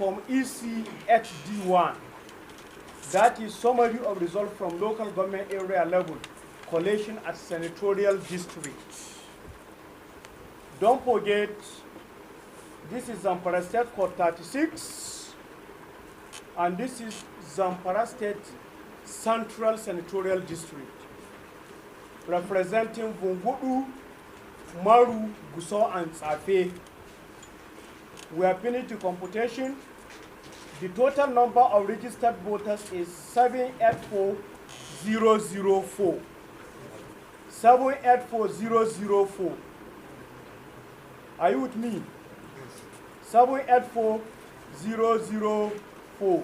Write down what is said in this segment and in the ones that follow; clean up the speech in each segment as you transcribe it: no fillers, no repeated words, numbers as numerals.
Form EC HD1. That is summary of results from local government area level, collation at senatorial district. Don't forget, this is Zamfara State Code 36, and this is Zamfara State Central Senatorial District, representing Vungudu, Maru, Gusau, and Tsakiya. We have finished the computation. The total number of registered voters is 784,004. 784,004. Are you with me? 784,004.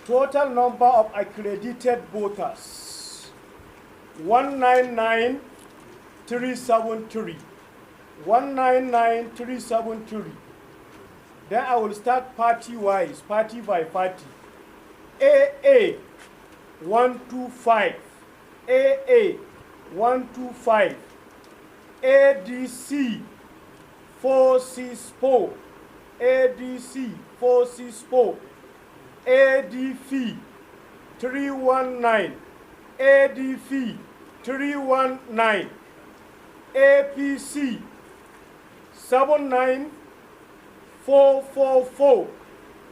Total number of accredited voters, 199,373. 199,373. Then I will start party-wise, party by party. AA 125. AA 125. ADC 464. ADC 464. ADF 319. ADF 319. APC 79444.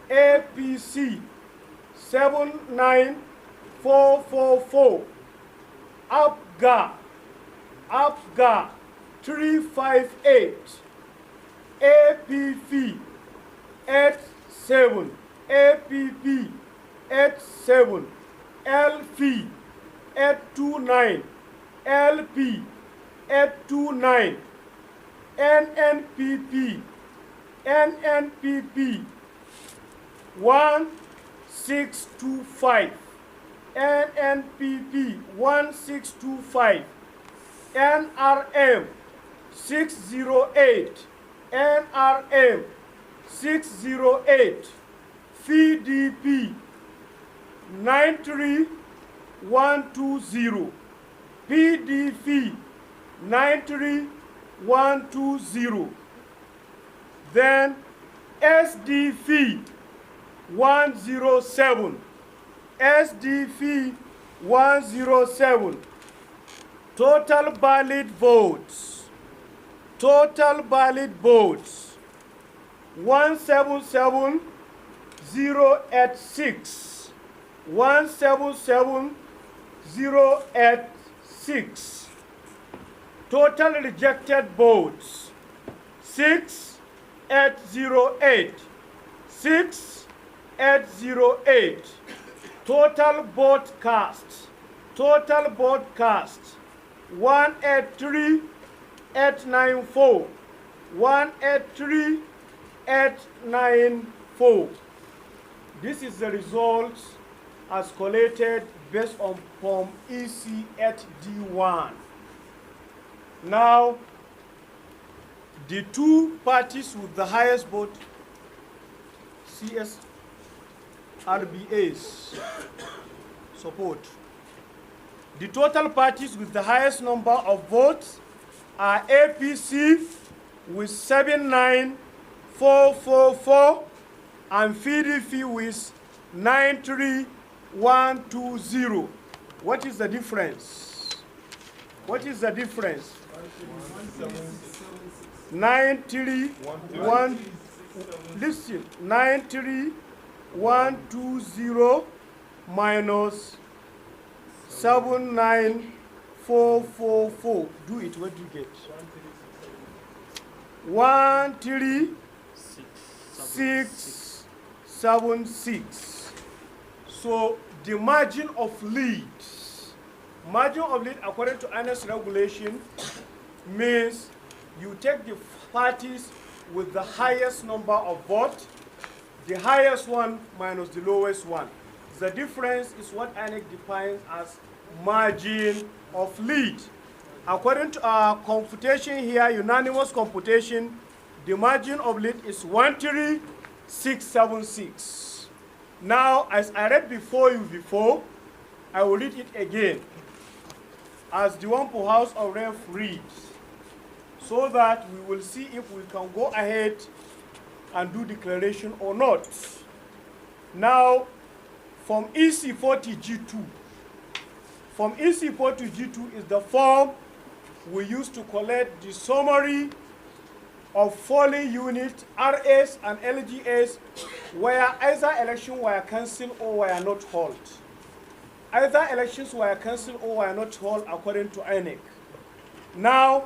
APC 79444. APGA 358. APP 87. APP 87. LP 829. LP 829. NNPP 1625. NNPP 1625. NRM 608. NRM 608. PDP 93120. PDP 93120. Then SDP 107. SDP 107. Total valid votes. Total valid votes 177086. 177086. Total rejected votes 6808. 6808. Total vote cast. Total vote cast 183894. 183894. This is the results as collated based on Form EC8D1. Now, the two parties with the highest vote, CSRBA's support. The total parties with the highest number of votes are APC with 79444 and PDP with 93120. What is the difference? What is the difference? 931. Listen, 93120 minus 79444. Do it. What do you get? 13676. So the margin of lead according to INES regulation means you take the parties with the highest number of votes, the highest one minus the lowest one. The difference is what INEC defines as margin of lead. According to our computation here, unanimous computation, the margin of lead is 13676. Now, as I read before you before, I will read it again, as the one for House of Ref reads, so that we will see if we can go ahead and do declaration or not. Now, from EC4 to G2. From EC4 to G2 is the form we use to collect the summary of polling units, RS and LGS, where either elections were cancelled or were not held. Either elections were cancelled or were not held according to INEC. Now,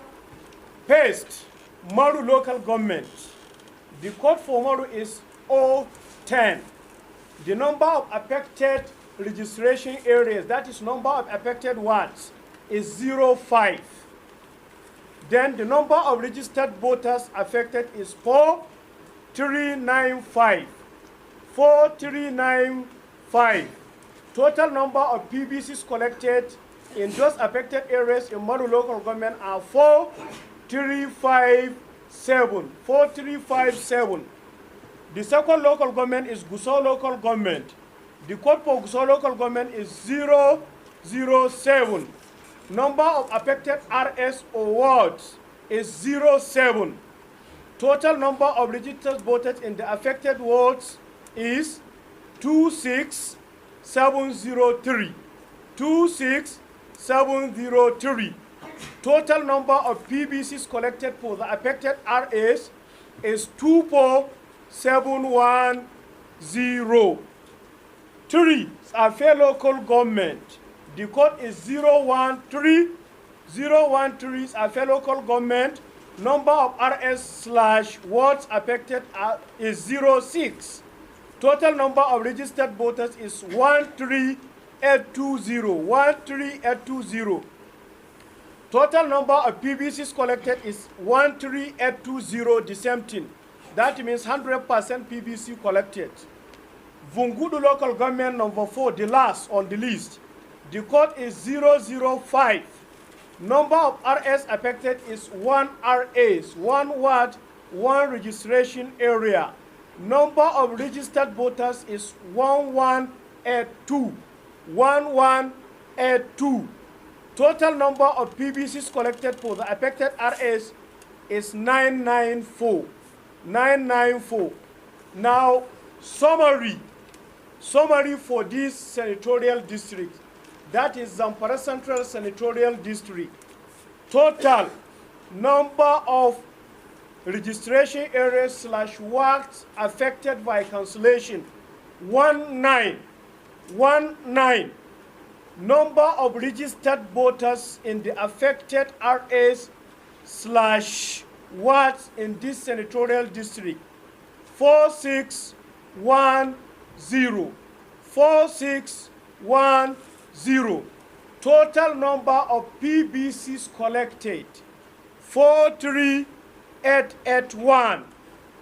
paste, Maru local government. The code for Maru is 010. The number of affected registration areas, that is number of affected wards, is 05. Then the number of registered voters affected is 4395. 4395. Total number of PBCs collected in those affected areas in Maru local government are 4357. 4357. The second local government is Gusau local government. The code for Gusau local government is 007. Number of affected RS or wards is 07. Total number of registered voters in the affected wards is 26703. 26703. Total number of PBCs collected for the affected RS is 24710. 3. Affair local government. The code is 013. 013 is Affair local government. Number of RS/wards affected is 06. Total number of registered voters is 13820. 13820. Total number of PBCs collected is 13820, the same thing. That means 100% PBC collected. Vungudu local government number 4, the last on the list. The code is 005. Number of RS affected is 1 RS, 1 ward, 1 registration area. Number of registered voters is 1182. 1182. Total number of PBCs collected for the affected RS is 994. 994. Now, summary for this senatorial district. That is Zamfara Central Senatorial District. Total number of registration areas/wards affected by cancellation, 19. Number of registered voters in the affected RS/wards in this senatorial district, 4610. 4610. Total number of PBCs collected, 43881.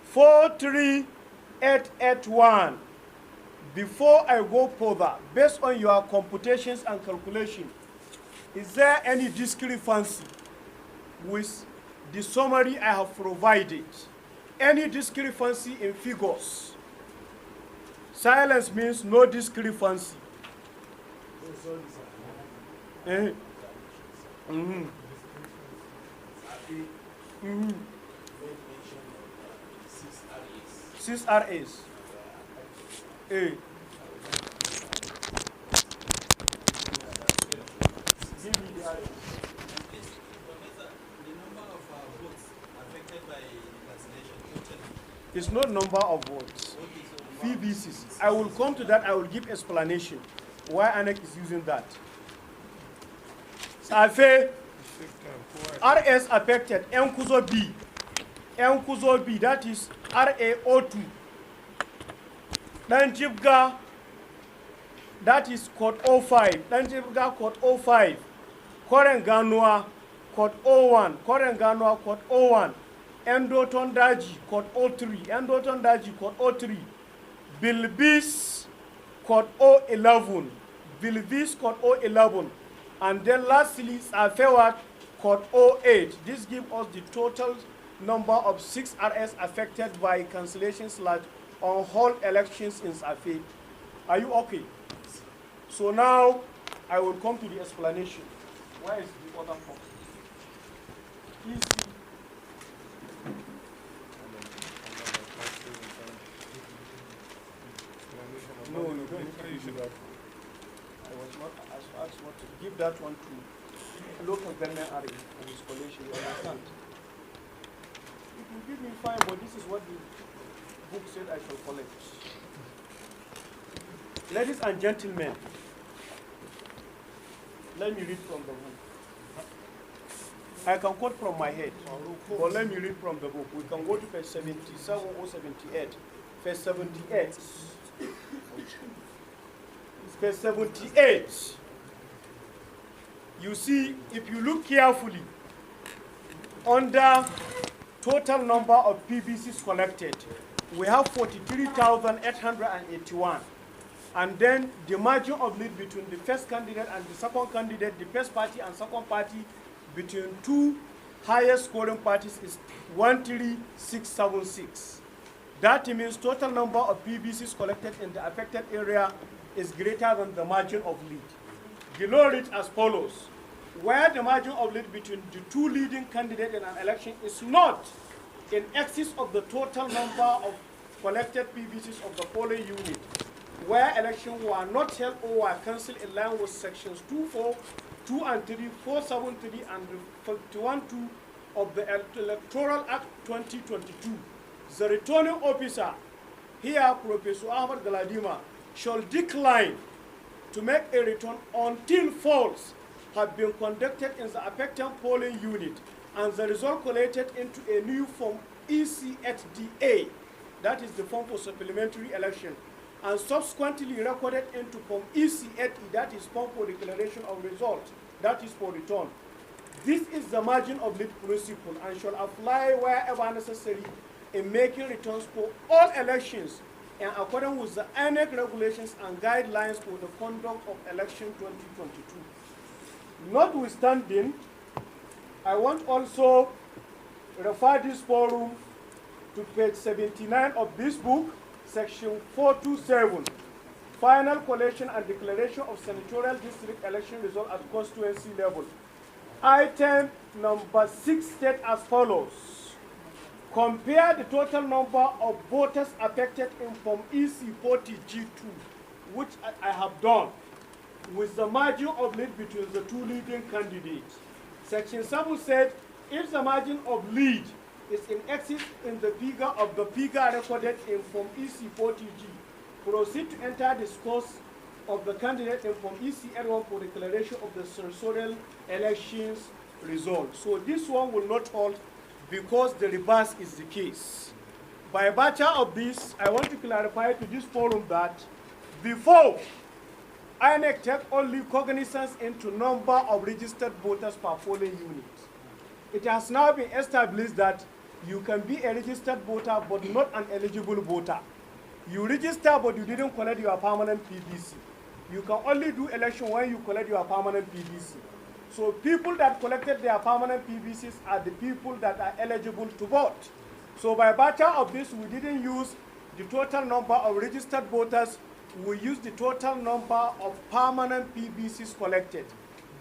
43881. Before I go further, based on your computations and calculation, is there any discrepancy with the summary I have provided? Any discrepancy in figures? Silence means no discrepancy. Six RAs. It's not number of votes. PBCs. I will come to that. I will give explanation why ANEC is using that. Safe RS affected Nkuzo B. Nkuzo B, that is RAO2. Danjibga, that is code 05. Danjibga code 05. Korenganwa code 01. Korenganwa code 01. Endotondaji code 03. Endotondaji code 03. Bilbis code 011. Bilbis code 011. And then lastly, Afewat code 08. This gives us the total number of 6 RS affected by cancellations on whole elections in Safe. Are you okay? So now I will come to the explanation. Where is the other form? you don't need to do that. I was not asked not to give that one to local government area and its collation. You understand? It will give me fine, but this is what the book said I shall collect. Ladies and gentlemen, let me read from the book. I can quote from my head, but let me read from the book. We can go to page 77 or 78. Page 78. Page 78. You see, if you look carefully, under total number of PVCs collected, we have 43,881. And then the margin of lead between the first candidate and the second candidate, the first party and second party, between two highest scoring parties is 13676. That means total number of PVCs collected in the affected area is greater than the margin of lead. The law reads as follows: where the margin of lead between the two leading candidates in an election is not in excess of the total number of collected PVCs of the following unit, where elections were not held or were cancelled in line with sections 2.4, 2 and 3, 473 and 51.2 of the Electoral Act 2022. The returning officer, here Professor Ahmad Galadima, shall decline to make a return until polls have been conducted in the affected polling unit and the result collated into a new form ECHDA, that is the form for supplementary election, and subsequently recorded into form ECHE, that is form for declaration of result, that is for return. This is the margin of lead principle and shall apply wherever necessary in making returns for all elections in accordance with the INEC regulations and guidelines for the conduct of election 2022. Notwithstanding, I want also refer this forum to page 79 of this book, section 427, final collation and declaration of senatorial district election result at constituency level. Item number 6 states as follows: compare the total number of voters affected in Form EC40G2, which I have done, with the margin of lead between the two leading candidates. Section 7 said, if the margin of lead is in excess in the figure of the figure recorded in Form EC40G, proceed to enter the scores of the candidate in Form ECL1 for declaration of the senatorial elections result. So this one will not hold because the reverse is the case. By virtue of this, I want to clarify to this forum that before, INEC take only cognizance into number of registered voters per polling unit. It has now been established that you can be a registered voter but not an eligible voter. You register but you didn't collect your permanent PVC. You can only do election when you collect your permanent PVC. So people that collected their permanent PVCs are the people that are eligible to vote. So by virtue of this, we didn't use the total number of registered voters, we used the total number of permanent PVCs collected.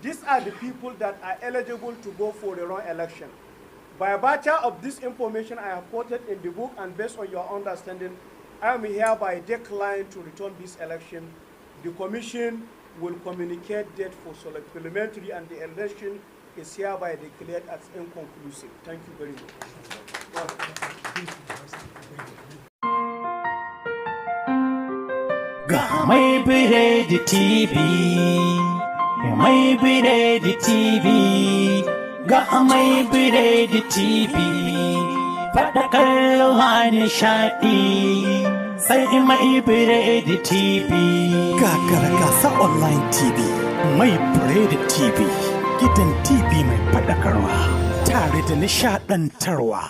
These are the people that are eligible to go for the wrong election. By virtue of this information I have quoted in the book and based on your understanding, I am hereby declined to return this election. The Commission will communicate date for supplementary and the election is hereby declared as inconclusive. Thank you very much. Ga mai biredi TV, mai biredi TV, ga mai biredi TV, faɗakarwa nishaɗi, sai mai biredi TV. Gagara gasa online TV, mai biredi TV, gidan TV mai faɗakarwa, tare da nishaɗantarwa.